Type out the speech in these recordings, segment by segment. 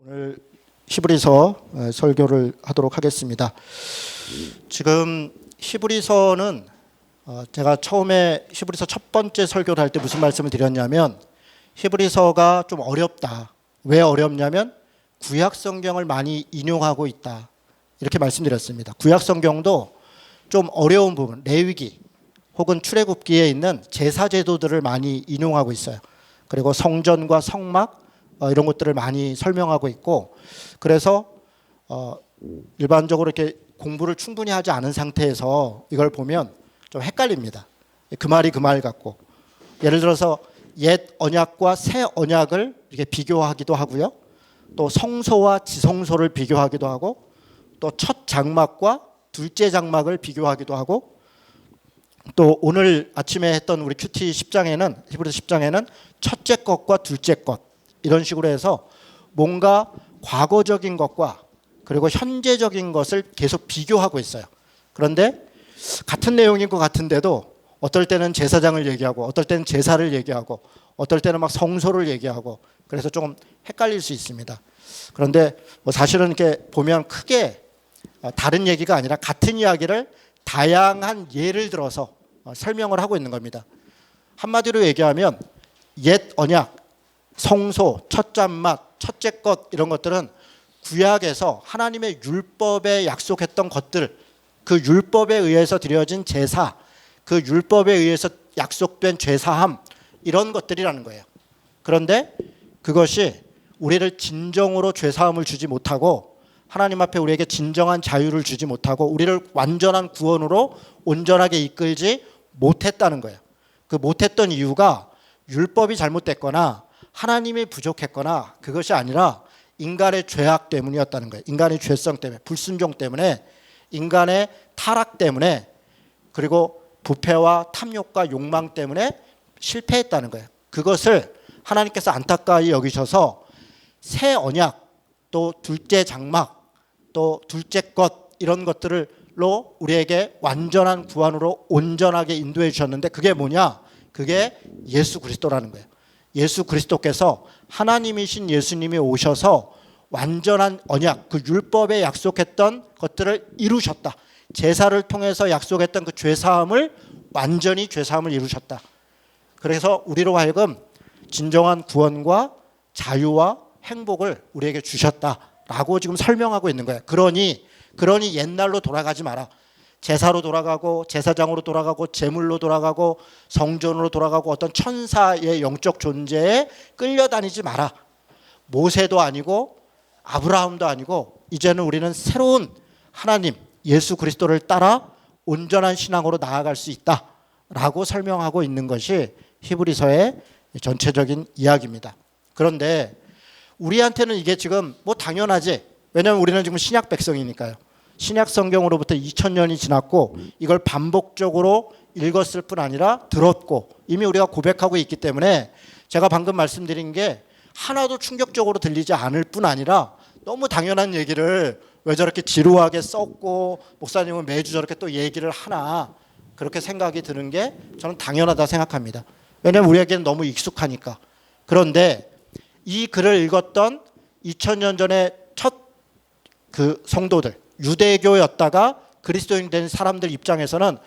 오늘 히브리서 설교를 하도록 하겠습니다. 지금 히브리서는 제가 처음에 히브리서 첫 번째 설교를 할 때 무슨 말씀을 드렸냐면 히브리서가 좀 어렵다. 왜 어렵냐면 구약 성경을 많이 인용하고 있다. 이렇게 말씀드렸습니다. 구약 성경도 좀 어려운 부분, 레위기 혹은 출애굽기에 있는 제사 제도들을 많이 인용하고 있어요. 그리고 성전과 성막 이런 것들을 많이 설명하고 있고, 그래서 일반적으로 이렇게 공부를 충분히 하지 않은 상태에서 이걸 보면 좀 헷갈립니다. 그 말이 그 말 같고, 예를 들어서 옛 언약과 새 언약을 이렇게 비교하기도 하고요. 또 성소와 지성소를 비교하기도 하고, 또 첫 장막과 둘째 장막을 비교하기도 하고, 또 오늘 아침에 했던 우리 큐티 10장에는 히브리서 10장에는 첫째 것과 둘째 것 이런 식으로 해서 뭔가 과거적인 것과 그리고 현재적인 것을 계속 비교하고 있어요. 그런데 같은 내용인 것 같은데도 어떨 때는 제사장을 얘기하고 어떨 때는 제사를 얘기하고 어떨 때는 막 성소를 얘기하고, 그래서 조금 헷갈릴 수 있습니다. 그런데 사실은 이렇게 보면 크게 다른 얘기가 아니라 같은 이야기를 다양한 예를 들어서 설명을 하고 있는 겁니다. 한마디로 얘기하면 옛 언약, 성소, 첫 장막, 첫째 것 이런 것들은 구약에서 하나님의 율법에 약속했던 것들, 그 율법에 의해서 드려진 제사, 그 율법에 의해서 약속된 죄사함 이런 것들이라는 거예요. 그런데 그것이 우리를 진정으로 죄사함을 주지 못하고 하나님 앞에 우리에게 진정한 자유를 주지 못하고 우리를 완전한 구원으로 온전하게 이끌지 못했다는 거예요. 그 못했던 이유가 율법이 잘못됐거나 하나님이 부족했거나 그것이 아니라 인간의 죄악 때문이었다는 거예요. 인간의 죄성 때문에, 불순종 때문에, 인간의 타락 때문에, 그리고 부패와 탐욕과 욕망 때문에 실패했다는 거예요. 그것을 하나님께서 안타까이 여기셔서 새 언약, 또 둘째 장막, 또 둘째 것 이런 것들로 우리에게 완전한 구원으로 온전하게 인도해 주셨는데 그게 뭐냐? 그게 예수 그리스도라는 거예요. 예수 그리스도께서 하나님이신 예수님이 오셔서 완전한 언약, 그 율법에 약속했던 것들을 이루셨다. 제사를 통해서 약속했던 그 죄사함을 완전히 죄사함을 이루셨다. 그래서 우리로 하여금 진정한 구원과 자유와 행복을 우리에게 주셨다라고 지금 설명하고 있는 거예요. 그러니 옛날로 돌아가지 마라. 제사로 돌아가고 제사장으로 돌아가고 제물로 돌아가고 성전으로 돌아가고 어떤 천사의 영적 존재에 끌려다니지 마라. 모세도 아니고 아브라함도 아니고 이제는 우리는 새로운 하나님 예수 그리스도를 따라 온전한 신앙으로 나아갈 수 있다라고 설명하고 있는 것이 히브리서의 전체적인 이야기입니다. 그런데 우리한테는 이게 지금 뭐 당연하지. 왜냐하면 우리는 지금 신약 백성이니까요. 신약 성경으로부터 2000년이 지났고 이걸 반복적으로 읽었을 뿐 아니라 들었고 이미 우리가 고백하고 있기 때문에 제가 방금 말씀드린 게 하나도 충격적으로 들리지 않을 뿐 아니라 너무 당연한 얘기를 왜 저렇게 지루하게 썼고 목사님은 매주 저렇게 또 얘기를 하나, 그렇게 생각이 드는 게 저는 당연하다 생각합니다. 왜냐하면 우리에게는 너무 익숙하니까. 그런데 이 글을 읽었던 2000년 전에 첫 그 성도들, 유대교였다가 그리스도인 된 사람들 입장에서는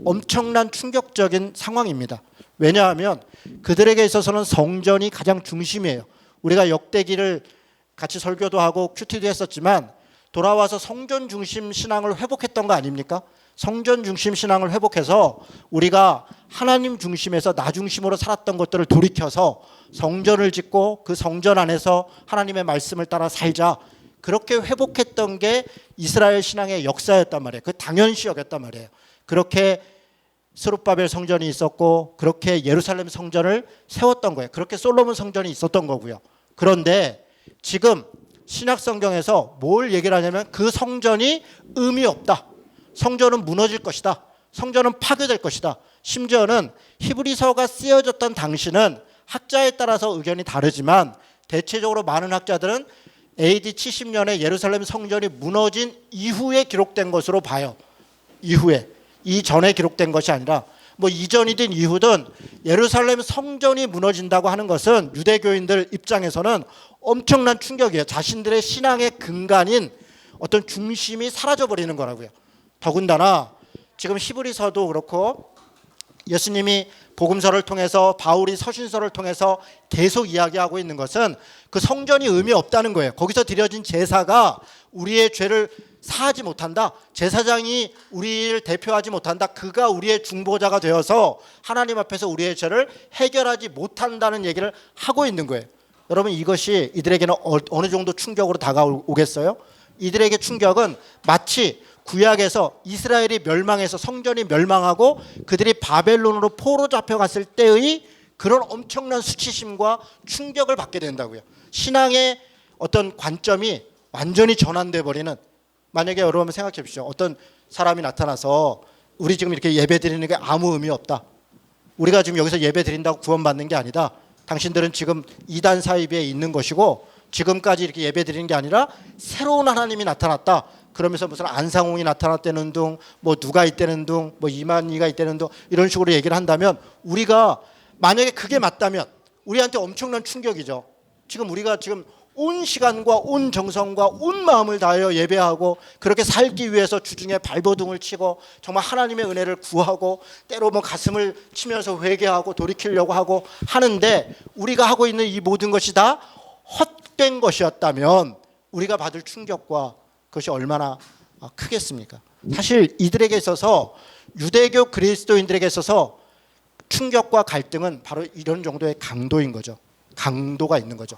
엄청난 충격적인 상황입니다. 왜냐하면 그들에게 있어서는 성전이 가장 중심이에요. 우리가 역대기를 같이 설교도 하고 큐티도 했었지만 돌아와서 성전 중심 신앙을 회복했던 거 아닙니까? 성전 중심 신앙을 회복해서 우리가 하나님 중심에서 나 중심으로 살았던 것들을 돌이켜서 성전을 짓고 그 성전 안에서 하나님의 말씀을 따라 살자. 그렇게 회복했던 게 이스라엘 신앙의 역사였단 말이에요. 그 당연시 여겼단 말이에요. 그렇게 스룹바벨 성전이 있었고 그렇게 예루살렘 성전을 세웠던 거예요. 그렇게 솔로몬 성전이 있었던 거고요. 그런데 지금 신약 성경에서 뭘 얘기를 하냐면 그 성전이 의미 없다. 성전은 무너질 것이다. 성전은 파괴될 것이다. 심지어는 히브리서가 쓰여졌던 당시는 학자에 따라서 의견이 다르지만 대체적으로 많은 학자들은 AD 70년에 예루살렘 성전이 무너진 이후에 기록된 것으로 봐요. 이후에. 이전에 기록된 것이 아니라 뭐 이전이든 이후든 예루살렘 성전이 무너진다고 하는 것은 유대교인들 입장에서는 엄청난 충격이에요. 자신들의 신앙의 근간인 어떤 중심이 사라져버리는 거라고요. 더군다나 지금 히브리서도 그렇고 예수님이 복음서를 통해서 바울이 서신서를 통해서 계속 이야기하고 있는 것은 그 성전이 의미 없다는 거예요. 거기서 드려진 제사가 우리의 죄를 사하지 못한다. 제사장이 우리를 대표하지 못한다. 그가 우리의 중보자가 되어서 하나님 앞에서 우리의 죄를 해결하지 못한다는 얘기를 하고 있는 거예요. 여러분, 이것이 이들에게는 어느 정도 충격으로 다가오겠어요? 이들에게 충격은 마치 구약에서 이스라엘이 멸망해서 성전이 멸망하고 그들이 바벨론으로 포로 잡혀갔을 때의 그런 엄청난 수치심과 충격을 받게 된다고요. 신앙의 어떤 관점이 완전히 전환돼 버리는, 만약에 여러분 한번 생각해 보십시오. 어떤 사람이 나타나서 우리 지금 이렇게 예배 드리는 게 아무 의미 없다. 우리가 지금 여기서 예배 드린다고 구원받는 게 아니다. 당신들은 지금 이단 사이비에 있는 것이고 지금까지 이렇게 예배 드리는 게 아니라 새로운 하나님이 나타났다. 그러면서 무슨 안상홍이 나타났다는 둥, 뭐 누가 있다는 둥, 뭐 이만희가 있다는 둥, 이런 식으로 얘기를 한다면 우리가 만약에 그게 맞다면 우리한테 엄청난 충격이죠. 지금 우리가 지금 온 시간과 온 정성과 온 마음을 다하여 예배하고 그렇게 살기 위해서 주중에 발버둥을 치고 정말 하나님의 은혜를 구하고 때로 뭐 가슴을 치면서 회개하고 돌이키려고 하고 하는데 우리가 하고 있는 이 모든 것이 다 헛된 것이었다면 우리가 받을 충격과 그것이 얼마나 크겠습니까? 사실 이들에게 있어서, 유대교 그리스도인들에게 있어서 충격과 갈등은 바로 이런 정도의 강도인 거죠. 강도가 있는 거죠.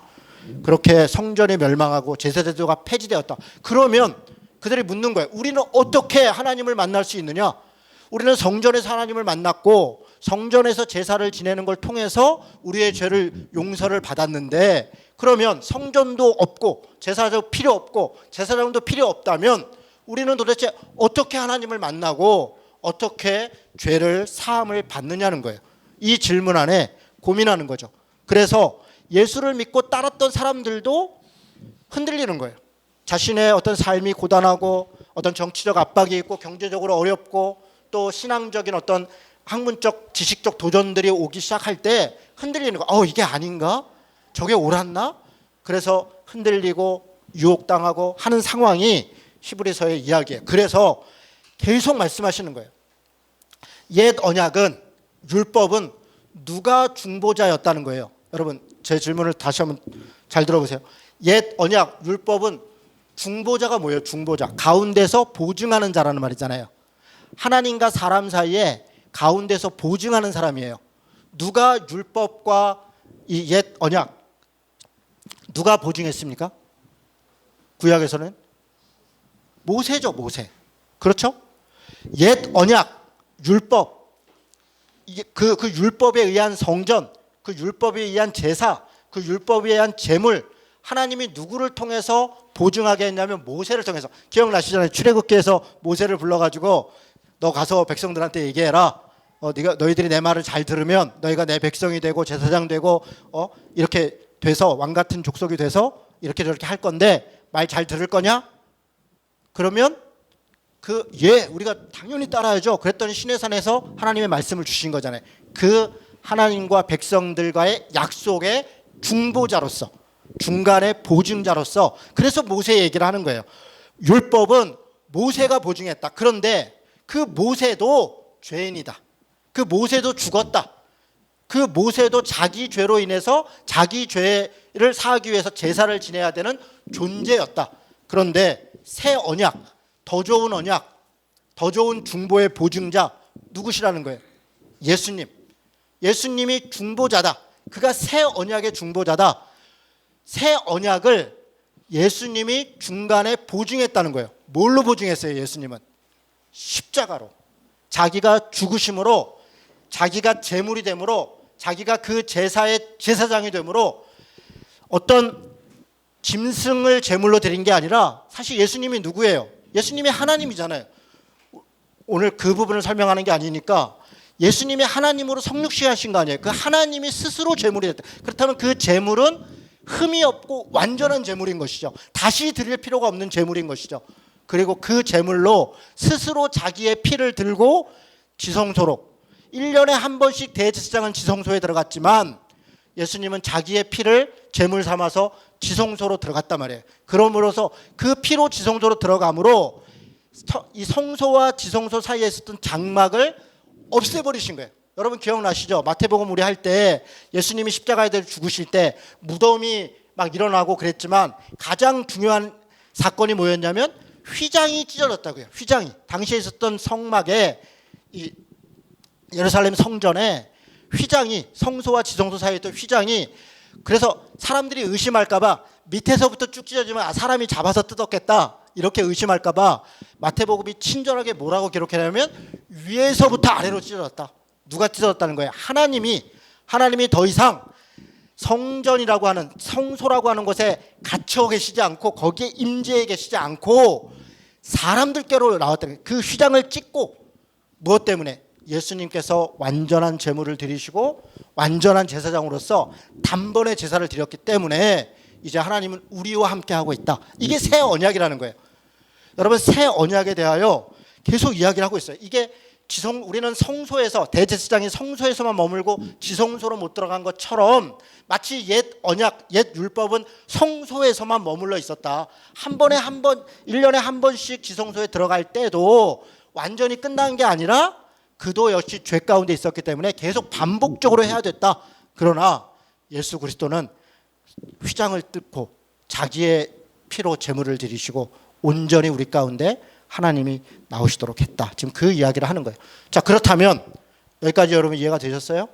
그렇게 성전이 멸망하고 제사제도가 폐지되었다. 그러면 그들이 묻는 거예요. 우리는 어떻게 하나님을 만날 수 있느냐? 우리는 성전에서 하나님을 만났고 성전에서 제사를 지내는 걸 통해서 우리의 죄를 용서를 받았는데, 그러면 성전도 없고 제사도 필요 없고 제사장도 필요 없다면 우리는 도대체 어떻게 하나님을 만나고 어떻게 죄를 사함을 받느냐는 거예요. 이 질문 안에 고민하는 거죠. 그래서 예수를 믿고 따랐던 사람들도 흔들리는 거예요. 자신의 어떤 삶이 고단하고 어떤 정치적 압박이 있고 경제적으로 어렵고 또 신앙적인 어떤 학문적 지식적 도전들이 오기 시작할 때 흔들리는 거. 이게 아닌가? 저게 옳았나? 그래서 흔들리고 유혹당하고 하는 상황이 히브리서의 이야기예요. 그래서 계속 말씀하시는 거예요. 옛 언약은, 율법은 누가 중보자였다는 거예요. 여러분, 제 질문을 다시 한번 잘 들어보세요. 옛 언약, 율법은 중보자가 뭐예요? 중보자. 가운데서 보증하는 자라는 말이잖아요. 하나님과 사람 사이에 가운데서 보증하는 사람이에요. 누가 율법과 이 옛 언약 누가 보증했습니까? 구약에서는 모세죠, 모세. 그렇죠? 옛 언약, 율법, 그 율법에 의한 성전, 그 율법에 의한 제사, 그 율법에 의한 제물, 하나님이 누구를 통해서 보증하게 했냐면 모세를 통해서. 기억나시잖아요. 출애굽기에서 모세를 불러가지고 너 가서 백성들한테 얘기해라. 너희들이 내 말을 잘 들으면 너희가 내 백성이 되고 제사장 되고 이렇게 돼서 왕 같은 족속이 돼서 이렇게 저렇게 할 건데 말 잘 들을 거냐? 그러면 우리가 당연히 따라야죠. 그랬더니 시내산에서 하나님의 말씀을 주신 거잖아요. 그 하나님과 백성들과의 약속의 중보자로서, 중간의 보증자로서, 그래서 모세 얘기를 하는 거예요. 율법은 모세가 보증했다. 그런데 그 모세도 죄인이다. 그 모세도 죽었다. 그 모세도 자기 죄로 인해서 자기 죄를 사하기 위해서 제사를 지내야 되는 존재였다. 그런데 새 언약, 더 좋은 언약, 더 좋은 중보의 보증자 누구시라는 거예요? 예수님. 예수님이 중보자다. 그가 새 언약의 중보자다. 새 언약을 예수님이 중간에 보증했다는 거예요. 뭘로 보증했어요? 예수님은 십자가로, 자기가 죽으심으로, 자기가 제물이 되므로, 자기가 그 제사의 제사장이 되므로 어떤 짐승을 제물로 드린 게 아니라, 사실 예수님이 누구예요? 예수님이 하나님이잖아요. 오늘 그 부분을 설명하는 게 아니니까 예수님이 하나님으로 성육시하신 거 아니에요. 그 하나님이 스스로 제물이 됐다. 그렇다면 그 제물은 흠이 없고 완전한 제물인 것이죠. 다시 드릴 필요가 없는 제물인 것이죠. 그리고 그 제물로 스스로 자기의 피를 들고 지성소록, 1년에 한 번씩 대제사장은 지성소에 들어갔지만 예수님은 자기의 피를 제물 삼아서 지성소로 들어갔단 말이에요. 그러므로서 그 피로 지성소로 들어감으로 이 성소와 지성소 사이에 있었던 장막을 없애버리신 거예요. 여러분 기억나시죠? 마태복음 우리 할 때 예수님이 십자가에 대해 죽으실 때 무덤이 막 일어나고 그랬지만 가장 중요한 사건이 뭐였냐면 휘장이 찢어졌다고요. 휘장이 당시에 있었던 성막에 이 예루살렘 성전에 휘장이 성소와 지성소 사이에 있던 휘장이 그래서 사람들이 의심할까봐 밑에서부터 쭉 찢어지면 사람이 잡아서 뜯었겠다 이렇게 의심할까봐 마태복음이 친절하게 뭐라고 기록했냐면 위에서부터 아래로 찢어졌다. 누가 찢어졌다는 거예요? 하나님이 더 이상 성전이라고 하는 성소라고 하는 곳에 갇혀 계시지 않고 거기에 임재해 계시지 않고 사람들께로 나왔다는 거예요. 그 휘장을 찢고 무엇 때문에? 예수님께서 완전한 제물을 드리시고 완전한 제사장으로서 단번에 제사를 드렸기 때문에 이제 하나님은 우리와 함께 하고 있다. 이게 새 언약이라는 거예요. 여러분 새 언약에 대하여 계속 이야기를 하고 있어요. 이게 우리는 성소에서 대제사장이 성소에서만 머물고 지성소로 못 들어간 것처럼 마치 옛 언약, 옛 율법은 성소에서만 머물러 있었다. 1년에 한 번씩 지성소에 들어갈 때도 완전히 끝난 게 아니라 그도 역시 죄 가운데 있었기 때문에 계속 반복적으로 해야 됐다. 그러나 예수 그리스도는 휘장을 뜯고 자기의 피로 제물을 드리시고 온전히 우리 가운데 하나님이 나오시도록 했다. 지금 그 이야기를 하는 거예요. 자, 그렇다면 여기까지 여러분 이해가 되셨어요?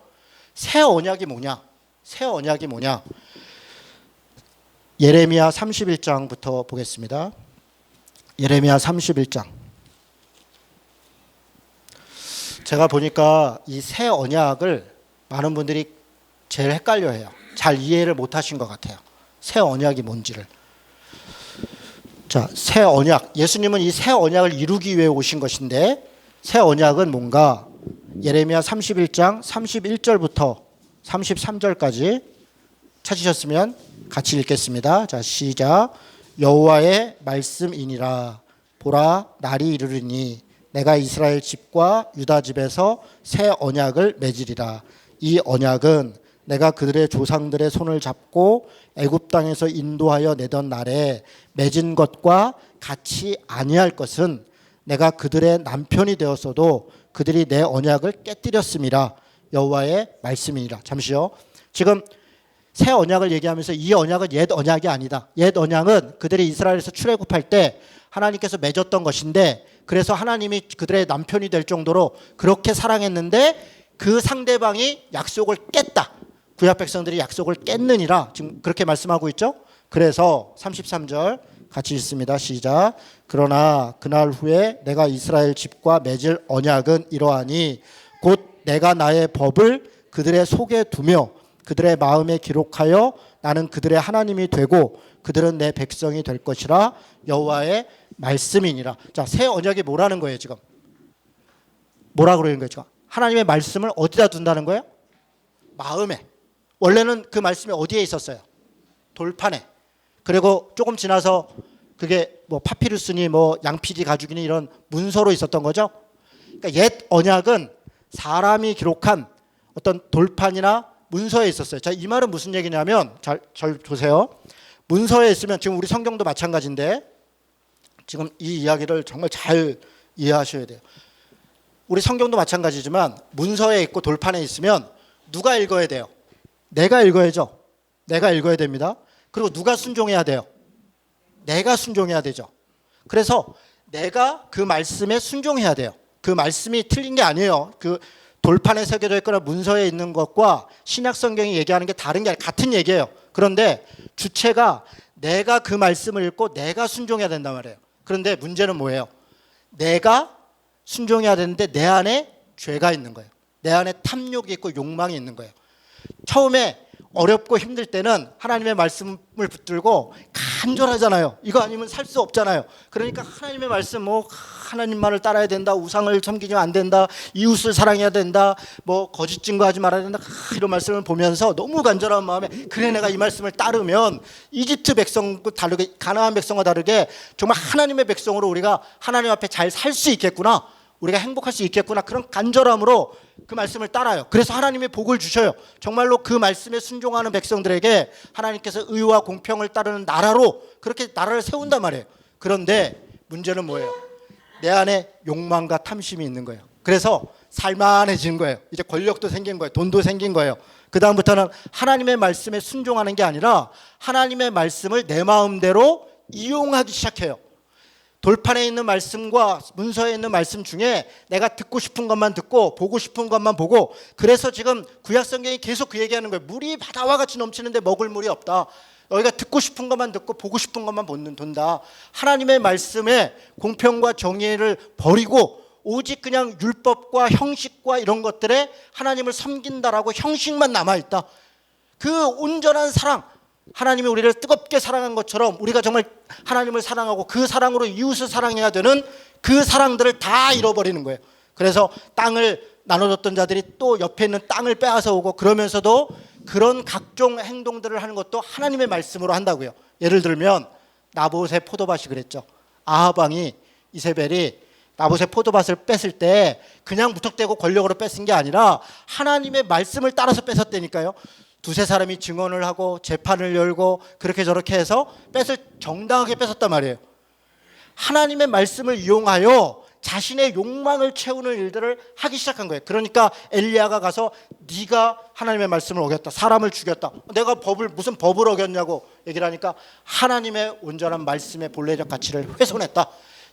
새 언약이 뭐냐? 새 언약이 뭐냐? 예레미야 31장부터 보겠습니다. 예레미야 31장. 제가 보니까 이 새 언약을 많은 분들이 제일 헷갈려해요. 잘 이해를 못하신 것 같아요. 새 언약이 뭔지를. 자, 새 언약. 예수님은 이 새 언약을 이루기 위해 오신 것인데 새 언약은 뭔가? 예레미야 31장 31절부터 33절까지 찾으셨으면 같이 읽겠습니다. 자, 시작. 여호와의 말씀이니라. 보라, 날이 이르리니 내가 이스라엘 집과 유다 집에서 새 언약을 맺으리라. 이 언약은 내가 그들의 조상들의 손을 잡고 애굽 땅에서 인도하여 내던 날에 맺은 것과 같이 아니할 것은 내가 그들의 남편이 되었어도 그들이 내 언약을 깨뜨렸음이라. 여호와의 말씀이니라. 잠시요. 지금 새 언약을 얘기하면서 이 언약은 옛 언약이 아니다. 옛 언약은 그들이 이스라엘에서 출애굽할 때 하나님께서 맺었던 것인데 그래서 하나님이 그들의 남편이 될 정도로 그렇게 사랑했는데 그 상대방이 약속을 깼다. 구약 백성들이 약속을 깼느니라. 지금 그렇게 말씀하고 있죠. 그래서 33절 같이 읽습니다. 시작. 그러나 그날 후에 내가 이스라엘 집과 맺을 언약은 이러하니 곧 내가 나의 법을 그들의 속에 두며 그들의 마음에 기록하여 나는 그들의 하나님이 되고 그들은 내 백성이 될 것이라. 여호와의 말씀이니라. 자, 새 언약이 뭐라는 거예요 지금? 뭐라 그러는 거예요 지금? 하나님의 말씀을 어디다 둔다는 거예요? 마음에. 원래는 그 말씀이 어디에 있었어요? 돌판에. 그리고 조금 지나서 그게 뭐 파피루스니 뭐 양피지 가죽이니 이런 문서로 있었던 거죠. 그러니까 옛 언약은 사람이 기록한 어떤 돌판이나 문서에 있었어요. 자, 이 말은 무슨 얘기냐면 잘 보세요. 문서에 있으면 지금 우리 성경도 마찬가지인데 지금 이 이야기를 정말 잘 이해하셔야 돼요. 우리 성경도 마찬가지지만 문서에 있고 돌판에 있으면 누가 읽어야 돼요? 내가 읽어야죠. 내가 읽어야 됩니다. 그리고 누가 순종해야 돼요? 내가 순종해야 되죠. 그래서 내가 그 말씀에 순종해야 돼요. 그 말씀이 틀린 게 아니에요. 그 돌판에 새겨져 있거나 문서에 있는 것과 신약 성경이 얘기하는 게 다른 게 아니라 같은 얘기예요. 그런데 주체가 내가 그 말씀을 읽고 내가 순종해야 된단 말이에요. 그런데 문제는 뭐예요? 내가 순종해야 되는데 내 안에 죄가 있는 거예요. 내 안에 탐욕이 있고 욕망이 있는 거예요. 처음에 어렵고 힘들 때는 하나님의 말씀을 붙들고 간절하잖아요. 이거 아니면 살 수 없잖아요. 그러니까 하나님의 말씀 뭐 하나님만을 따라야 된다. 우상을 섬기면 안 된다. 이웃을 사랑해야 된다. 뭐 거짓 증거하지 말아야 된다. 이런 말씀을 보면서 너무 간절한 마음에 그래 내가 이 말씀을 따르면 이집트 백성과 다르게 가나안 백성과 다르게 정말 하나님의 백성으로 우리가 하나님 앞에 잘 살 수 있겠구나. 우리가 행복할 수 있겠구나, 그런 간절함으로 그 말씀을 따라요. 그래서 하나님이 복을 주셔요. 정말로 그 말씀에 순종하는 백성들에게 하나님께서 의와 공평을 따르는 나라로 그렇게 나라를 세운단 말이에요. 그런데 문제는 뭐예요? 내 안에 욕망과 탐심이 있는 거예요. 그래서 살만해지는 거예요. 이제 권력도 생긴 거예요. 돈도 생긴 거예요. 그 다음부터는 하나님의 말씀에 순종하는 게 아니라 하나님의 말씀을 내 마음대로 이용하기 시작해요. 돌판에 있는 말씀과 문서에 있는 말씀 중에 내가 듣고 싶은 것만 듣고 보고 싶은 것만 보고, 그래서 지금 구약성경이 계속 그 얘기하는 거예요. 물이 바다와 같이 넘치는데 먹을 물이 없다. 너희가 듣고 싶은 것만 듣고 보고 싶은 것만 본다. 하나님의 말씀에 공평과 정의를 버리고 오직 그냥 율법과 형식과 이런 것들에 하나님을 섬긴다라고 형식만 남아있다. 그 온전한 사랑, 하나님이 우리를 뜨겁게 사랑한 것처럼 우리가 정말 하나님을 사랑하고 그 사랑으로 이웃을 사랑해야 되는 그 사랑들을 다 잃어버리는 거예요. 그래서 땅을 나눠줬던 자들이 또 옆에 있는 땅을 빼앗아 오고, 그러면서도 그런 각종 행동들을 하는 것도 하나님의 말씀으로 한다고요. 예를 들면 나봇의 포도밭이 그랬죠. 아합 왕이, 이세벨이 나봇의 포도밭을 뺐을 때 그냥 무턱대고 권력으로 뺏은 게 아니라 하나님의 말씀을 따라서 뺏었다니까요. 두세 사람이 증언을 하고 재판을 열고 그렇게 저렇게 해서 정당하게 뺏었단 말이에요. 하나님의 말씀을 이용하여 자신의 욕망을 채우는 일들을 하기 시작한 거예요. 그러니까 엘리야가 가서 네가 하나님의 말씀을 어겼다, 사람을 죽였다, 내가 무슨 법을 어겼냐고 얘기를 하니까 하나님의 온전한 말씀의 본래적 가치를 훼손했다.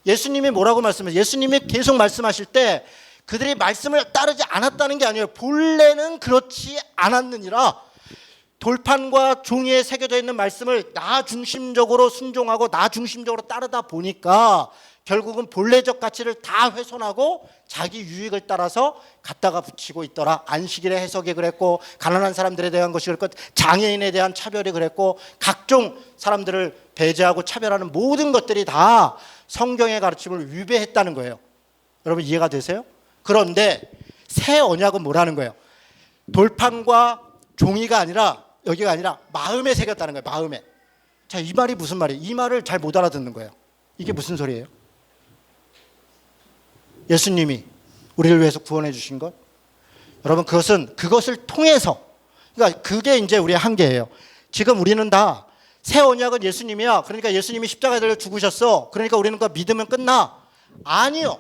예수님이 뭐라고 말씀하세요? 예수님이 계속 말씀하실 때 그들이 말씀을 따르지 않았다는 게 아니에요. 본래는 그렇지 않았느니라. 돌판과 종이에 새겨져 있는 말씀을 나 중심적으로 순종하고 나 중심적으로 따르다 보니까 결국은 본래적 가치를 다 훼손하고 자기 유익을 따라서 갖다가 붙이고 있더라. 안식일의 해석이 그랬고, 가난한 사람들에 대한 것이 그랬고, 장애인에 대한 차별이 그랬고, 각종 사람들을 배제하고 차별하는 모든 것들이 다 성경의 가르침을 위배했다는 거예요. 여러분 이해가 되세요? 그런데 새 언약은 뭐라는 거예요? 돌판과 종이가 아니라, 여기가 아니라 마음에 새겼다는 거예요. 마음에. 자, 이 말이 무슨 말이에요? 이 말을 잘 못 알아듣는 거예요. 이게 무슨 소리예요? 예수님이 우리를 위해서 구원해 주신 것, 여러분 그것을 통해서, 그러니까 그게 이제 우리의 한계예요. 지금 우리는 다 새 언약은 예수님이야. 그러니까 예수님이 십자가에 달려 죽으셨어. 그러니까 우리는 그거 믿으면 끝나. 아니요.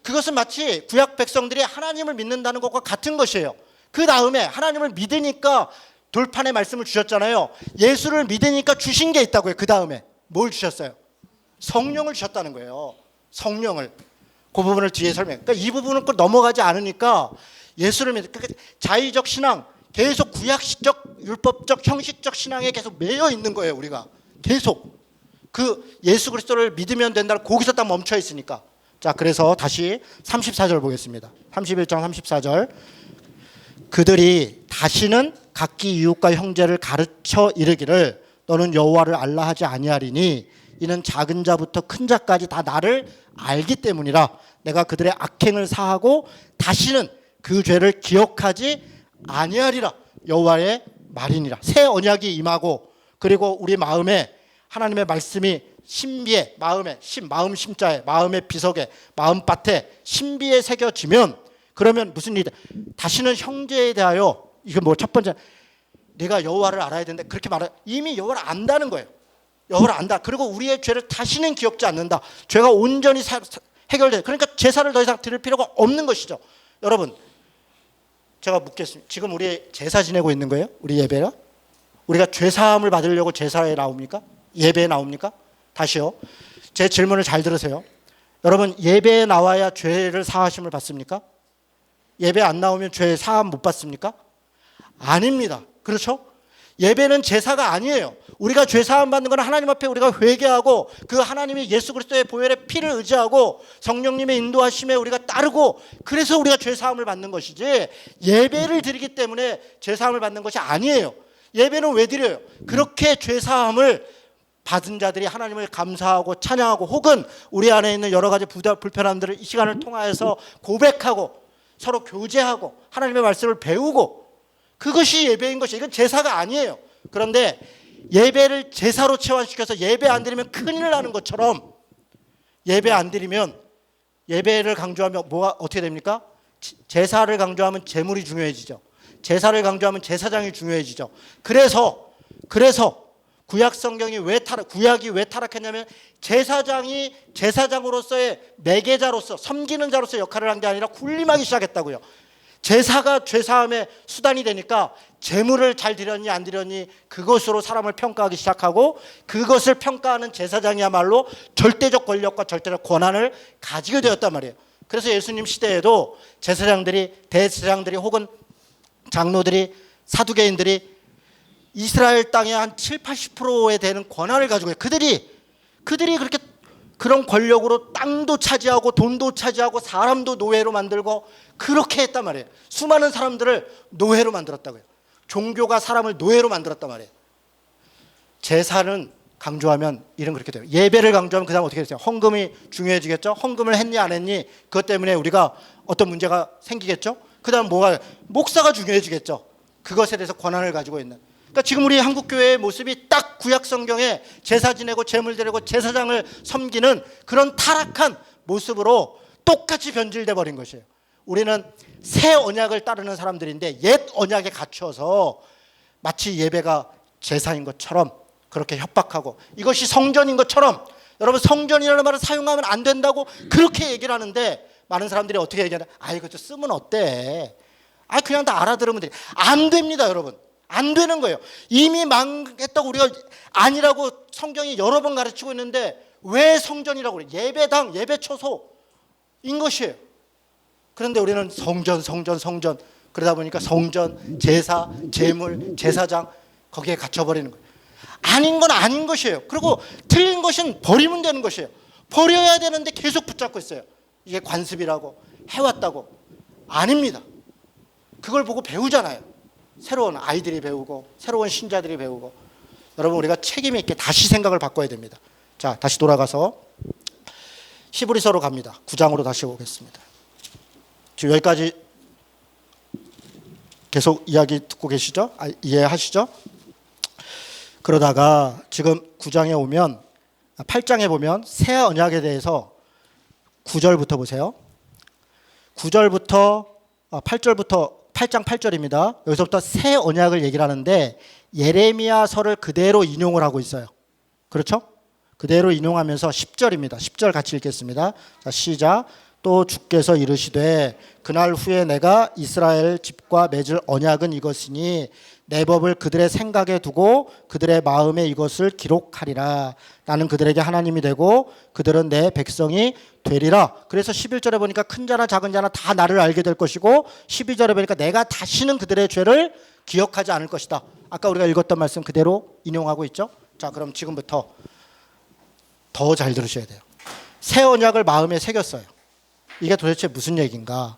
그것은 마치 구약 백성들이 하나님을 믿는다는 것과 같은 것이에요. 그 다음에 하나님을 믿으니까 돌판의 말씀을 주셨잖아요. 예수를 믿으니까 주신 게 있다고요. 그 다음에 뭘 주셨어요? 성령을 주셨다는 거예요. 성령을. 그 부분을 뒤에 설명해. 그러니까 이 부분은 꼭 넘어가지 않으니까 예수를 믿는, 그러니까 자의적 신앙, 계속 구약식,적 율법적 형식적 신앙에 계속 매여 있는 거예요. 우리가 계속 그 예수 그리스도를 믿으면 된다, 거기서 딱 멈춰 있으니까. 자, 그래서 다시 34절 보겠습니다. 31장 34절. 그들이 다시는 각기 이웃과 형제를 가르쳐 이르기를 너는 여호와를 알라 하지 아니하리니 이는 작은 자부터 큰 자까지 다 나를 알기 때문이라. 내가 그들의 악행을 사하고 다시는 그 죄를 기억하지 아니하리라. 여호와의 말이니라. 새 언약이 임하고, 그리고 우리 마음에 하나님의 말씀이 신비에, 마음 심자에, 마음의 비석에, 마음밭에 신비에 새겨지면, 그러면 무슨 일이 돼? 다시는 형제에 대하여, 이게 뭐 첫 번째, 내가 여호와를 알아야 되는데 그렇게 말해. 이미 여호와를 안다는 거예요. 여호와를 안다. 그리고 우리의 죄를 다시는 기억지 않는다. 죄가 온전히 해결돼. 그러니까 제사를 더 이상 드릴 필요가 없는 것이죠. 여러분, 제가 묻겠습니다. 지금 우리 제사 지내고 있는 거예요? 우리 예배가? 우리가 죄사함을 받으려고 제사에 나옵니까? 예배에 나옵니까? 다시요. 제 질문을 잘 들으세요. 여러분, 예배에 나와야 죄를 사하심을 받습니까? 예배 안 나오면 죄 사함 못 받습니까? 아닙니다. 그렇죠? 예배는 제사가 아니에요. 우리가 죄 사함 받는 건 하나님 앞에 우리가 회개하고 그 하나님이 예수 그리스도의 보혈의 피를 의지하고 성령님의 인도하심에 우리가 따르고, 그래서 우리가 죄 사함을 받는 것이지, 예배를 드리기 때문에 죄 사함을 받는 것이 아니에요. 예배는 왜 드려요? 그렇게 죄 사함을 받은 자들이 하나님을 감사하고 찬양하고, 혹은 우리 안에 있는 여러 가지 불편함들을 이 시간을 통하여서 고백하고 서로 교제하고 하나님의 말씀을 배우고, 그것이 예배인 것이, 이건 제사가 아니에요. 그런데 예배를 제사로 체환시켜서 예배 안 드리면 큰일 나는 것처럼, 예배 안 드리면 예배를 강조하면 뭐가 어떻게 됩니까? 제사를 강조하면 제물이 중요해지죠. 제사를 강조하면 제사장이 중요해지죠. 그래서 구약 성경이 구약이 왜 타락했냐면 제사장이 제사장으로서의 매개자로서 섬기는 자로서 역할을 한 게 아니라 군림하기 시작했다고요. 제사가 죄사함의 수단이 되니까 제물을 잘 드렸니 안 드렸니 그것으로 사람을 평가하기 시작하고 그것을 평가하는 제사장이야말로 절대적 권력과 절대적 권한을 가지게 되었단 말이에요. 그래서 예수님 시대에도 제사장들이, 대제사장들이 혹은 장로들이, 사두개인들이 이스라엘 땅의 한 7, 80%에 되는 권한을 가지고 그들이 그렇게 그런 권력으로 땅도 차지하고 돈도 차지하고 사람도 노예로 만들고 그렇게 했단 말이에요. 수많은 사람들을 노예로 만들었다고요. 종교가 사람을 노예로 만들었단 말이에요. 제사는 강조하면 이런 그렇게 돼요. 예배를 강조하면 그 다음 어떻게 되죠? 헌금이 중요해지겠죠? 헌금을 했니 안 했니? 그것 때문에 우리가 어떤 문제가 생기겠죠? 그 다음 목사가 중요해지겠죠? 그것에 대해서 권한을 가지고 있는. 그러니까 지금 우리 한국교회의 모습이 딱 구약 성경에 제사 지내고 제물 드리고 제사장을 섬기는 그런 타락한 모습으로 똑같이 변질돼 버린 것이에요. 우리는 새 언약을 따르는 사람들인데 옛 언약에 갇혀서 마치 예배가 제사인 것처럼 그렇게 협박하고 이것이 성전인 것처럼 여러분 성전이라는 말을 사용하면 안 된다고 그렇게 얘기를 하는데 많은 사람들이 어떻게 얘기하냐? 이거 좀 쓰면 어때? 그냥 다 알아들으면 돼. 안 됩니다, 여러분. 안 되는 거예요. 이미 망했다고 우리가 아니라고 성경이 여러 번 가르치고 있는데 왜 성전이라고 그래? 예배당, 예배초소인 것이에요. 그런데 우리는 성전 그러다 보니까 성전, 제사, 제물, 제사장 거기에 갇혀버리는 거예요. 아닌 건 아닌 것이에요. 그리고 틀린 것은 버리면 되는 것이에요. 버려야 되는데 계속 붙잡고 있어요. 이게 관습이라고 해왔다고. 아닙니다. 그걸 보고 배우잖아요. 새로운 아이들이 배우고 새로운 신자들이 배우고. 여러분 우리가 책임 있게 다시 생각을 바꿔야 됩니다. 자, 다시 돌아가서 히브리서로 갑니다. 9장으로 다시 오겠습니다. 지금 여기까지 계속 이야기 듣고 계시죠? 이해하시죠? 그러다가 지금 9장에 오면 8장에 보면 새 언약에 대해서 9절부터 보세요. 9절부터 8절부터 8장 8절입니다. 여기서부터 새 언약을 얘기를 하는데 예레미야서를 그대로 인용을 하고 있어요. 그렇죠? 그대로 인용하면서 10절입니다. 10절 같이 읽겠습니다. 자, 시작. 또 주께서 이르시되 그날 후에 내가 이스라엘 집과 맺을 언약은 이것이니 내 법을 그들의 생각에 두고 그들의 마음에 이것을 기록하리라. 나는 그들에게 하나님이 되고 그들은 내 백성이 되리라. 그래서 11절에 보니까 큰 자나 작은 자나 다 나를 알게 될 것이고 12절에 보니까 내가 다시는 그들의 죄를 기억하지 않을 것이다. 아까 우리가 읽었던 말씀 그대로 인용하고 있죠. 자, 그럼 지금부터 더 잘 들으셔야 돼요. 새 언약을 마음에 새겼어요. 이게 도대체 무슨 얘기인가?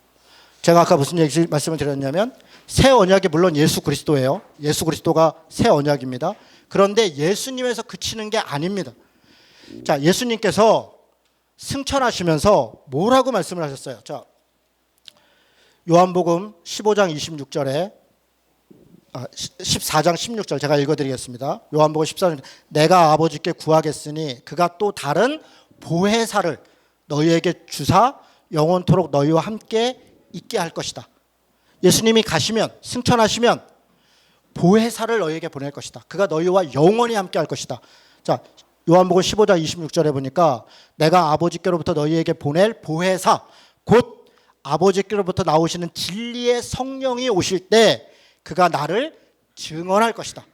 제가 아까 무슨 얘기 말씀을 드렸냐면 새 언약이 물론 예수 그리스도예요. 예수 그리스도가 새 언약입니다. 그런데 예수님에서 그치는 게 아닙니다. 자, 예수님께서 승천하시면서 뭐라고 말씀을 하셨어요? 자, 요한복음 15장 26절에 14장 16절 제가 읽어드리겠습니다. 요한복음 14장 내가 아버지께 구하겠으니 그가 또 다른 보혜사를 너희에게 주사 영원토록 너희와 함께 있게 할 것이다. 예수님이 가시면 승천하시면 보혜사를 너희에게 보낼 것이다. 그가 너희와 영원히 함께 할 것이다. 자, 요한복음 15장 26절에 보니까 내가 아버지께로부터 너희에게 보낼 보혜사 곧 아버지께로부터 나오시는 진리의 성령이 오실 때 그가 나를 증언할 것이다.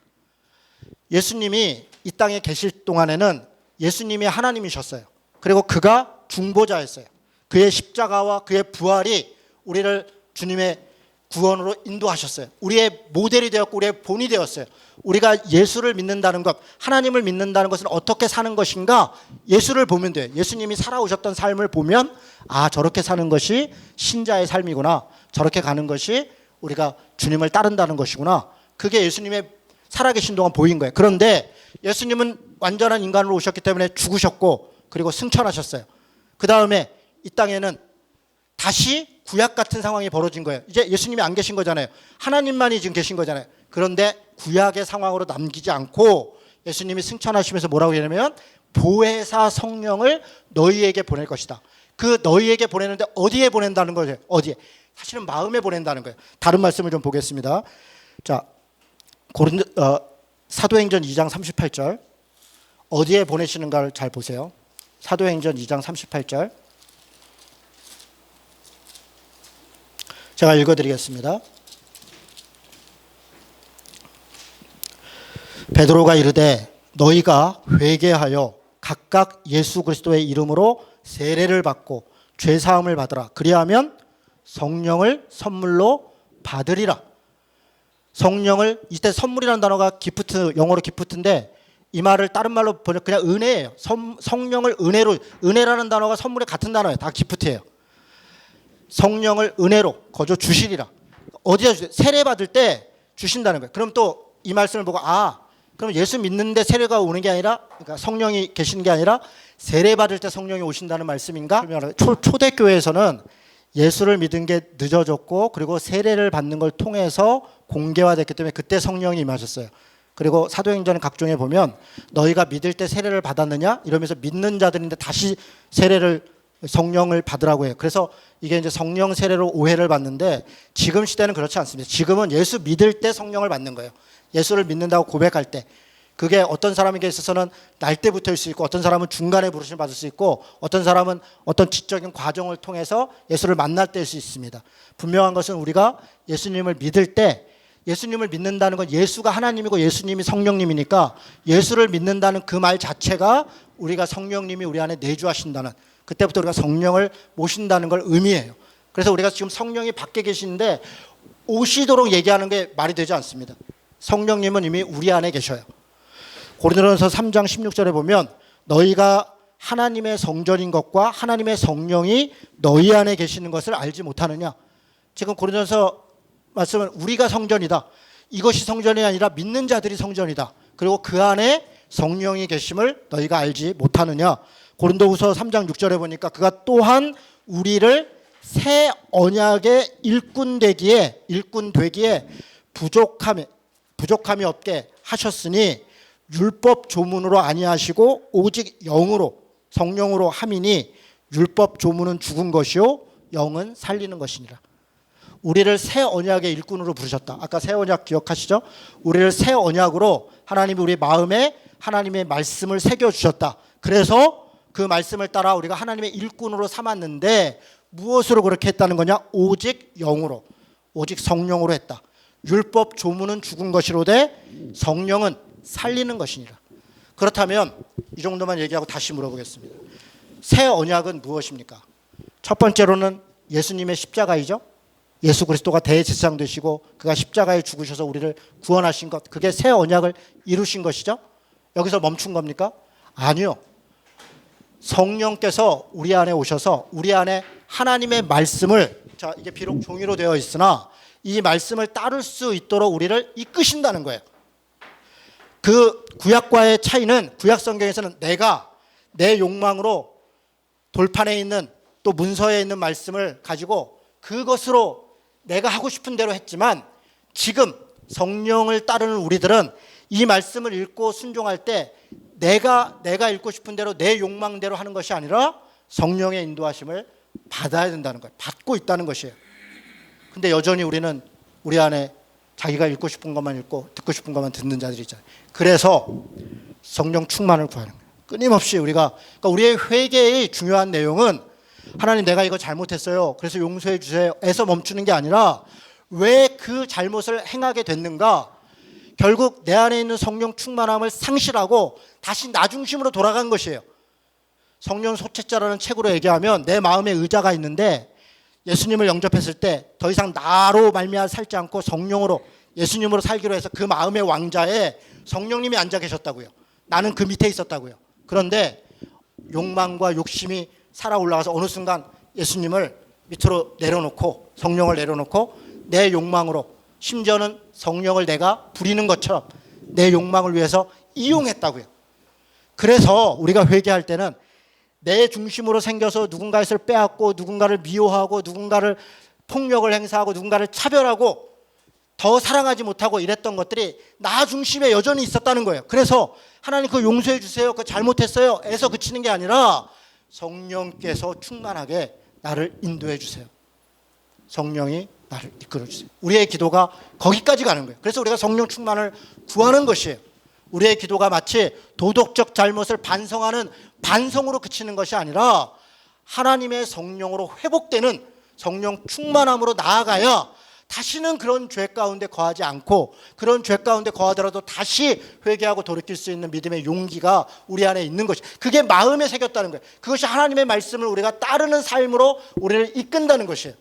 예수님이 이 땅에 계실 동안에는 예수님이 하나님이셨어요. 그리고 그가 중보자였어요. 그의 십자가와 그의 부활이 우리를 주님의 구원으로 인도하셨어요. 우리의 모델이 되었고 우리의 본이 되었어요. 우리가 예수를 믿는다는 것, 하나님을 믿는다는 것은 어떻게 사는 것인가? 예수를 보면 돼요. 예수님이 살아오셨던 삶을 보면 저렇게 사는 것이 신자의 삶이구나. 저렇게 가는 것이 우리가 주님을 따른다는 것이구나. 그게 예수님의 살아계신 동안 보인 거예요. 그런데 예수님은 완전한 인간으로 오셨기 때문에 죽으셨고 그리고 승천하셨어요. 그 다음에 이 땅에는 다시 구약 같은 상황이 벌어진 거예요. 이제 예수님이 안 계신 거잖아요. 하나님만이 지금 계신 거잖아요. 그런데 구약의 상황으로 남기지 않고 예수님이 승천하시면서 뭐라고 얘기하냐면 보혜사 성령을 너희에게 보낼 것이다. 그 너희에게 보내는데 어디에 보낸다는 거죠? 어디에? 사실은 마음에 보낸다는 거예요. 다른 말씀을 좀 보겠습니다. 자, 사도행전 2장 38절 어디에 보내시는가를 잘 보세요. 사도행전 2장 38절 제가 읽어드리겠습니다. 베드로가 이르되 너희가 회개하여 각각 예수 그리스도의 이름으로 세례를 받고 죄 사함을 받으라. 그리하면 성령을 선물로 받으리라. 성령을, 이때 선물이라는 단어가 기프트, 영어로 기프트인데 이 말을 다른 말로 번역 그냥 은혜예요. 성령을 은혜로, 은혜라는 단어가 선물에 같은 단어예요. 다 기프트예요. 성령을 은혜로 거저 주시리라. 어디다 주세요? 세례 받을 때 주신다는 거예요. 그럼 또 이 말씀을 보고 그럼 예수 믿는데 세례가 오는 게 아니라, 그러니까 성령이 계시는 게 아니라 세례 받을 때 성령이 오신다는 말씀인가? 초대교회에서는 예수를 믿은 게 늦어졌고 그리고 세례를 받는 걸 통해서 공개화됐기 때문에 그때 성령이 임하셨어요. 그리고 사도행전 각종에 보면 너희가 믿을 때 세례를 받았느냐 이러면서 믿는 자들인데 다시 성령을 받으라고 해요. 그래서 이게 이제 성령 세례로 오해를 받는데 지금 시대는 그렇지 않습니다. 지금은 예수 믿을 때 성령을 받는 거예요. 예수를 믿는다고 고백할 때. 그게 어떤 사람에게 있어서는 날때부터일 수 있고 어떤 사람은 중간에 부르심을 받을 수 있고 어떤 사람은 어떤 지적인 과정을 통해서 예수를 만날 때일 수 있습니다. 분명한 것은 우리가 예수님을 믿을 때, 예수님을 믿는다는 건 예수가 하나님이고 예수님이 성령님이니까 예수를 믿는다는 그 말 자체가 우리가 성령님이 우리 안에 내주하신다는, 그때부터 우리가 성령을 모신다는 걸 의미해요. 그래서 우리가 지금 성령이 밖에 계시는데 오시도록 얘기하는 게 말이 되지 않습니다. 성령님은 이미 우리 안에 계셔요. 고린도전서 3장 16절에 보면 너희가 하나님의 성전인 것과 하나님의 성령이 너희 안에 계시는 것을 알지 못하느냐. 지금 고린도전서 말씀은 우리가 성전이다. 이것이 성전이 아니라 믿는 자들이 성전이다. 그리고 그 안에 성령이 계심을 너희가 알지 못하느냐. 고린도후서 3장 6절에 보니까 그가 또한 우리를 새 언약의 일꾼 되기에 부족함이 없게 하셨으니 율법 조문으로 아니하시고 오직 영으로 성령으로 함이니 율법 조문은 죽은 것이요 영은 살리는 것이니라. 우리를 새 언약의 일꾼으로 부르셨다. 아까 새 언약 기억하시죠? 우리를 새 언약으로 하나님이 우리 마음에 하나님의 말씀을 새겨주셨다. 그래서 그 말씀을 따라 우리가 하나님의 일꾼으로 삼았는데 무엇으로 그렇게 했다는 거냐? 오직 영으로, 오직 성령으로 했다. 율법 조문은 죽은 것이로되 성령은 살리는 것이니라. 그렇다면 이 정도만 얘기하고 다시 물어보겠습니다. 새 언약은 무엇입니까? 첫 번째로는 예수님의 십자가이죠. 예수 그리스도가 대제사장 되시고 그가 십자가에 죽으셔서 우리를 구원하신 것, 그게 새 언약을 이루신 것이죠. 여기서 멈춘 겁니까? 아니요. 성령께서 우리 안에 오셔서 우리 안에 하나님의 말씀을, 자, 이게 비록 종이로 되어 있으나 이 말씀을 따를 수 있도록 우리를 이끄신다는 거예요. 그 구약과의 차이는 구약 성경에서는 내가 내 욕망으로 돌판에 있는 또 문서에 있는 말씀을 가지고 그것으로 내가 하고 싶은 대로 했지만 지금 성령을 따르는 우리들은 이 말씀을 읽고 순종할 때 내가 읽고 싶은 대로 내 욕망대로 하는 것이 아니라 성령의 인도하심을 받아야 된다는 거예요. 받고 있다는 것이에요. 근데 여전히 우리는 우리 안에 자기가 읽고 싶은 것만 읽고 듣고 싶은 것만 듣는 자들이 있잖아요. 그래서 성령 충만을 구하는 거예요. 끊임없이 그러니까 우리의 회개의 중요한 내용은 하나님 내가 이거 잘못했어요. 그래서 용서해 주세요. 에서 멈추는 게 아니라 왜 그 잘못을 행하게 됐는가? 결국 내 안에 있는 성령 충만함을 상실하고 다시 나 중심으로 돌아간 것이에요. 성령 소책자라는 책으로 얘기하면 내 마음에 의자가 있는데 예수님을 영접했을 때 더 이상 나로 말미암아 살지 않고 성령으로 예수님으로 살기로 해서 그 마음의 왕자에 성령님이 앉아 계셨다고요. 나는 그 밑에 있었다고요. 그런데 욕망과 욕심이 살아 올라가서 어느 순간 예수님을 밑으로 내려놓고 성령을 내려놓고 내 욕망으로, 심지어는 성령을 내가 부리는 것처럼 내 욕망을 위해서 이용했다고요. 그래서 우리가 회개할 때는 내 중심으로 생겨서 누군가의 것을 빼앗고 누군가를 미워하고 누군가를 폭력을 행사하고 누군가를 차별하고 더 사랑하지 못하고 이랬던 것들이 나 중심에 여전히 있었다는 거예요. 그래서 하나님 그거 용서해 주세요. 그거 잘못했어요. 에서 그치는 게 아니라 성령께서 충만하게 나를 인도해 주세요. 성령이 나를 이끌어 주세요. 우리의 기도가 거기까지 가는 거예요. 그래서 우리가 성령 충만을 구하는 것이에요. 우리의 기도가 마치 도덕적 잘못을 반성하는 반성으로 그치는 것이 아니라 하나님의 성령으로 회복되는 성령 충만함으로 나아가야 다시는 그런 죄 가운데 거하지 않고, 그런 죄 가운데 거하더라도 다시 회개하고 돌이킬 수 있는 믿음의 용기가 우리 안에 있는 것이, 그게 마음에 새겼다는 거예요. 그것이 하나님의 말씀을 우리가 따르는 삶으로 우리를 이끈다는 것이에요.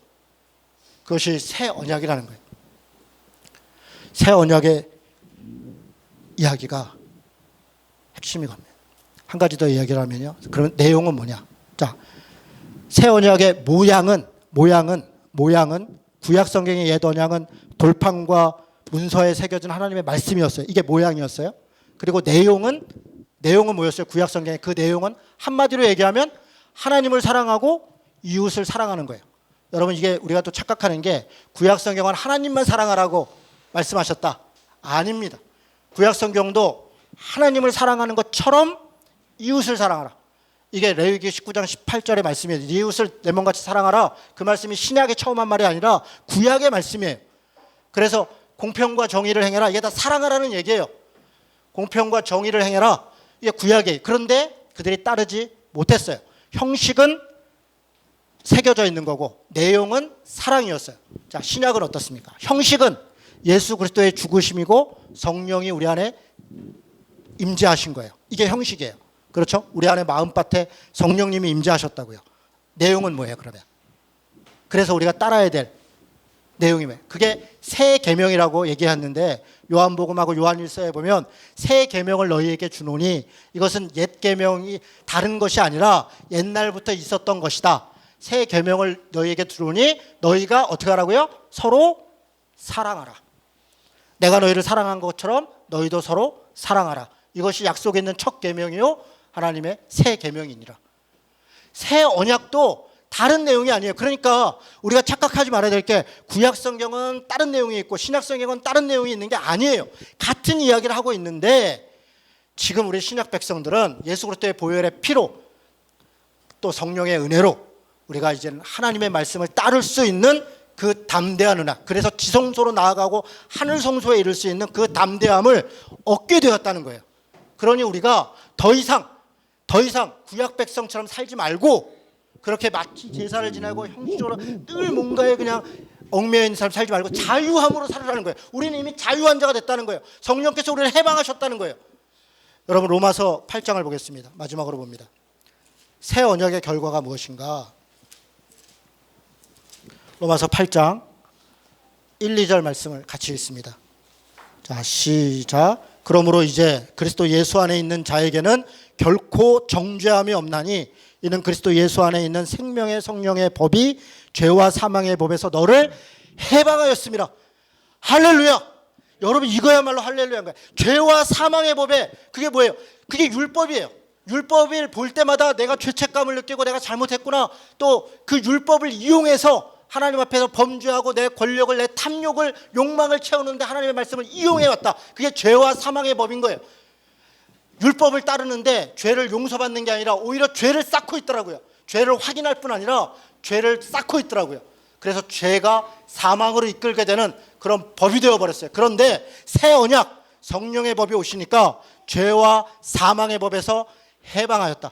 그것이 새 언약이라는 거예요. 새 언약의 이야기가 핵심이 겁니다. 한 가지 더 이야기를 하면요. 그러면 내용은 뭐냐? 자, 새 언약의 모양은 구약 성경의 옛 언약은 돌판과 문서에 새겨진 하나님의 말씀이었어요. 이게 모양이었어요. 그리고 내용은 뭐였어요? 구약 성경의 그 내용은 한마디로 얘기하면 하나님을 사랑하고 이웃을 사랑하는 거예요. 여러분, 이게 우리가 또 착각하는 게 구약 성경은 하나님만 사랑하라고 말씀하셨다. 아닙니다. 구약 성경도 하나님을 사랑하는 것처럼 이웃을 사랑하라. 이게 레위기 19장 18절의 말씀이에요. 이웃을 내 몸같이 사랑하라. 그 말씀이 신약에 처음 한 말이 아니라 구약의 말씀이에요. 그래서 공평과 정의를 행해라. 이게 다 사랑하라는 얘기예요. 공평과 정의를 행해라. 이게 구약이에요. 그런데 그들이 따르지 못했어요. 형식은 새겨져 있는 거고 내용은 사랑이었어요. 자, 신약은 어떻습니까? 형식은 예수 그리스도의 죽으심이고 성령이 우리 안에 임재하신 거예요. 이게 형식이에요. 그렇죠? 우리 안에 마음밭에 성령님이 임재하셨다고요. 내용은 뭐예요, 그러면? 그래서 우리가 따라야 될 내용이 뭐예요? 그게 새 계명이라고 얘기했는데 요한복음하고 요한일서에 보면 새 계명을 너희에게 주노니 이것은 옛 계명이 다른 것이 아니라 옛날부터 있었던 것이다. 새 계명을 너희에게 주노니 너희가 어떻게 하라고요? 서로 사랑하라. 내가 너희를 사랑한 것처럼 너희도 서로 사랑하라. 이것이 약속에 있는 첫 계명이요 하나님의 새 계명이니라. 새 언약도 다른 내용이 아니에요. 그러니까 우리가 착각하지 말아야 될 게 구약 성경은 다른 내용이 있고 신약 성경은 다른 내용이 있는 게 아니에요. 같은 이야기를 하고 있는데 지금 우리 신약 백성들은 예수 그리스도의 보혈의 피로 또 성령의 은혜로 우리가 이제는 하나님의 말씀을 따를 수 있는 그 담대한 은혜, 그래서 지성소로 나아가고 하늘 성소에 이를 수 있는 그 담대함을 얻게 되었다는 거예요. 그러니 우리가 더 이상 구약 백성처럼 살지 말고 그렇게 마치 제사를 지내고 형식적으로 늘 뭔가에 그냥 얽매여 있는 삶 살지 말고 자유함으로 살으라는 거예요. 우리는 이미 자유한 자가 됐다는 거예요. 성령께서 우리를 해방하셨다는 거예요. 여러분, 로마서 8장을 보겠습니다. 마지막으로 봅니다. 새 언약의 결과가 무엇인가? 로마서 8장 1, 2절 말씀을 같이 읽습니다. 자, 시작. 그러므로 이제 그리스도 예수 안에 있는 자에게는 결코 정죄함이 없나니 이는 그리스도 예수 안에 있는 생명의 성령의 법이 죄와 사망의 법에서 너를 해방하였습니다. 할렐루야. 여러분, 이거야말로 할렐루야인 거예요. 죄와 사망의 법에, 그게 뭐예요? 그게 율법이에요. 율법을 볼 때마다 내가 죄책감을 느끼고 내가 잘못했구나, 또 그 율법을 이용해서 하나님 앞에서 범죄하고 내 권력을, 내 탐욕을, 욕망을 채우는데 하나님의 말씀을 이용해왔다. 그게 죄와 사망의 법인 거예요. 율법을 따르는데 죄를 용서받는 게 아니라 오히려 죄를 쌓고 있더라고요. 죄를 확인할 뿐 아니라 죄를 쌓고 있더라고요. 그래서 죄가 사망으로 이끌게 되는 그런 법이 되어버렸어요. 그런데 새 언약 성령의 법이 오시니까 죄와 사망의 법에서 해방하였다.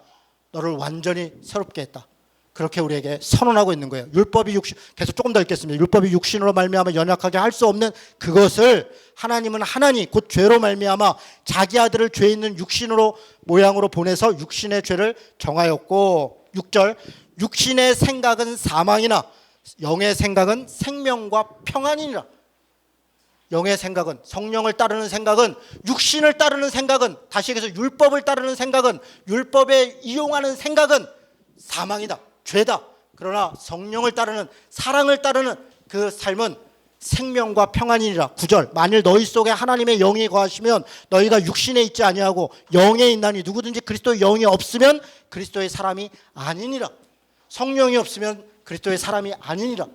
너를 완전히 새롭게 했다. 그렇게 우리에게 선언하고 있는 거예요. 율법이 육신, 계속 조금 더 읽겠습니다. 율법이 육신으로 말미암아 연약하게 할 수 없는 그것을 하나님은 하나니 곧 죄로 말미암아 자기 아들을 죄 있는 육신으로 모양으로 보내서 육신의 죄를 정하였고, 6절, 육신의 생각은 사망이나 영의 생각은 생명과 평안이니라. 영의 생각은, 성령을 따르는 생각은, 육신을 따르는 생각은, 다시 얘기해서 율법을 따르는 생각은, 율법에 이용하는 생각은 사망이다, 죄다. 그러나 성령을 따르는, 사랑을 따르는 그 삶은 생명과 평안이니라. 9절, 만일 너희 속에 하나님의 영이 거하시면 너희가 육신에 있지 아니하고 영에 있나니 누구든지 그리스도의 영이 없으면 그리스도의 사람이 아니니라. 성령이 없으면 그리스도의 사람이 아니니라.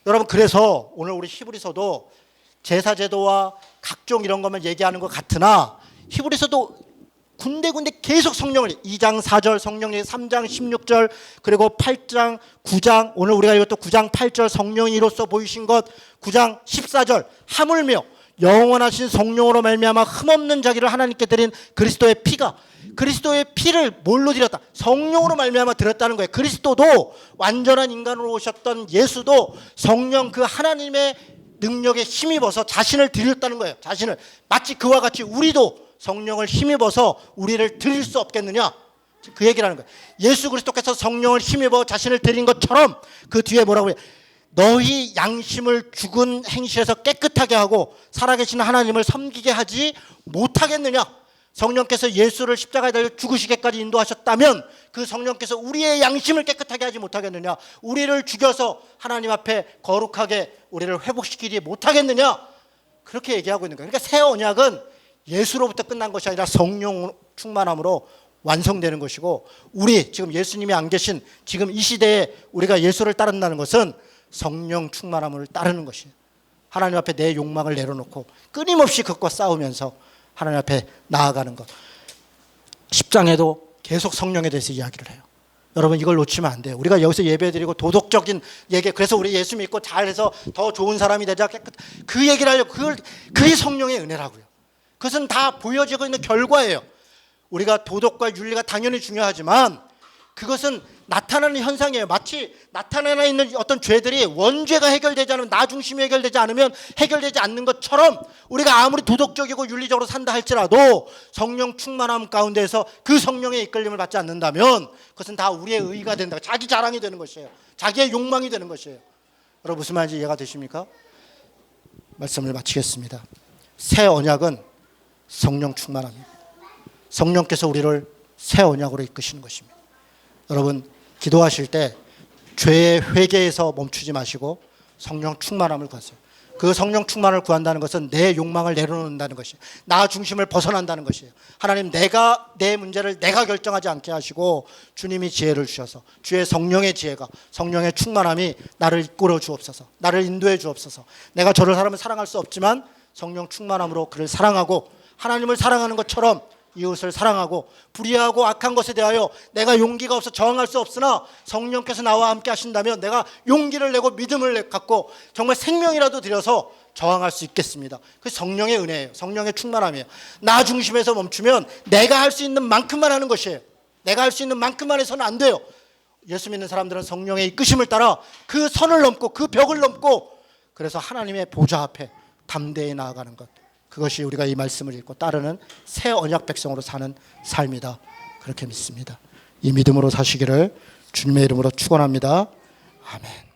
여러분, 그래서 오늘 우리 히브리서도 제사제도와 각종 이런 것만 얘기하는 것 같으나 히브리서도 군데군데 계속 성령을 2장 4절 성령이 3장 16절 그리고 8장 9장 오늘 우리가 읽었던 9장 8절 성령이 이로써 보이신 것 9장 14절 하물며 영원하신 성령으로 말미암아 흠없는 자기를 하나님께 드린 그리스도의 피가 그리스도의 피를 뭘로 드렸다? 성령으로 말미암아 드렸다는 거예요. 그리스도도 완전한 인간으로 오셨던 예수도 성령 그 하나님의 능력에 힘입어서 자신을 드렸다는 거예요. 자신을 마치 그와 같이 우리도 성령을 힘입어서 우리를 드릴 수 없겠느냐? 그 얘기를 하는 거예요. 예수 그리스도께서 성령을 힘입어 자신을 드린 것처럼 그 뒤에 뭐라고 해요? 너희 양심을 죽은 행실에서 깨끗하게 하고 살아계신 하나님을 섬기게 하지 못하겠느냐? 성령께서 예수를 십자가에 달려 죽으시게까지 인도하셨다면 그 성령께서 우리의 양심을 깨끗하게 하지 못하겠느냐? 우리를 죽여서 하나님 앞에 거룩하게 우리를 회복시키지 못하겠느냐? 그렇게 얘기하고 있는 거예요. 그러니까 새 언약은 예수로부터 끝난 것이 아니라 성령 충만함으로 완성되는 것이고 우리 지금 예수님이 안 계신 지금 이 시대에 우리가 예수를 따른다는 것은 성령 충만함을 따르는 것이에요. 하나님 앞에 내 욕망을 내려놓고 끊임없이 그것과 싸우면서 하나님 앞에 나아가는 것. 10장에도 계속 성령에 대해서 이야기를 해요. 여러분 이걸 놓치면 안 돼요. 우리가 여기서 예배드리고 도덕적인 얘기 그래서 우리 예수 믿고 잘해서 더 좋은 사람이 되자 깨끗 그 얘기를 하려고 그게 성령의 은혜라고요. 그것은 다 보여지고 있는 결과예요. 우리가 도덕과 윤리가 당연히 중요하지만 그것은 나타나는 현상이에요. 마치 나타나 있는 어떤 죄들이 원죄가 해결되지 않으면 나 중심이 해결되지 않으면 해결되지 않는 것처럼 우리가 아무리 도덕적이고 윤리적으로 산다 할지라도 성령 충만함 가운데에서 그 성령의 이끌림을 받지 않는다면 그것은 다 우리의 의가 된다. 자기 자랑이 되는 것이에요. 자기의 욕망이 되는 것이에요. 여러분 무슨 말인지 이해가 되십니까? 말씀을 마치겠습니다. 새 언약은 성령 충만함입니다. 성령께서 우리를 새 언약으로 이끄시는 것입니다. 여러분 기도하실 때 죄의 회개에서 멈추지 마시고 성령 충만함을 구하세요. 그 성령 충만을 구한다는 것은 내 욕망을 내려놓는다는 것이에요. 나 중심을 벗어난다는 것이에요. 하나님 내가 내 문제를 내가 결정하지 않게 하시고 주님이 지혜를 주셔서 주의 성령의 지혜가 성령의 충만함이 나를 이끌어 주옵소서. 나를 인도해 주옵소서. 내가 저를 사람을 사랑할 수 없지만 성령 충만함으로 그를 사랑하고 하나님을 사랑하는 것처럼 이웃을 사랑하고 불의하고 악한 것에 대하여 내가 용기가 없어 저항할 수 없으나 성령께서 나와 함께 하신다면 내가 용기를 내고 믿음을 갖고 정말 생명이라도 들여서 저항할 수 있겠습니다. 그게 성령의 은혜예요. 성령의 충만함이에요. 나 중심에서 멈추면 내가 할 수 있는 만큼만 하는 것이에요. 내가 할 수 있는 만큼만 해서는 안 돼요. 예수 믿는 사람들은 성령의 이끄심을 따라 그 선을 넘고 그 벽을 넘고 그래서 하나님의 보좌 앞에 담대히 나아가는 것. 그것이 우리가 이 말씀을 읽고 따르는 새 언약 백성으로 사는 삶이다. 그렇게 믿습니다. 이 믿음으로 사시기를 주님의 이름으로 축원합니다. 아멘.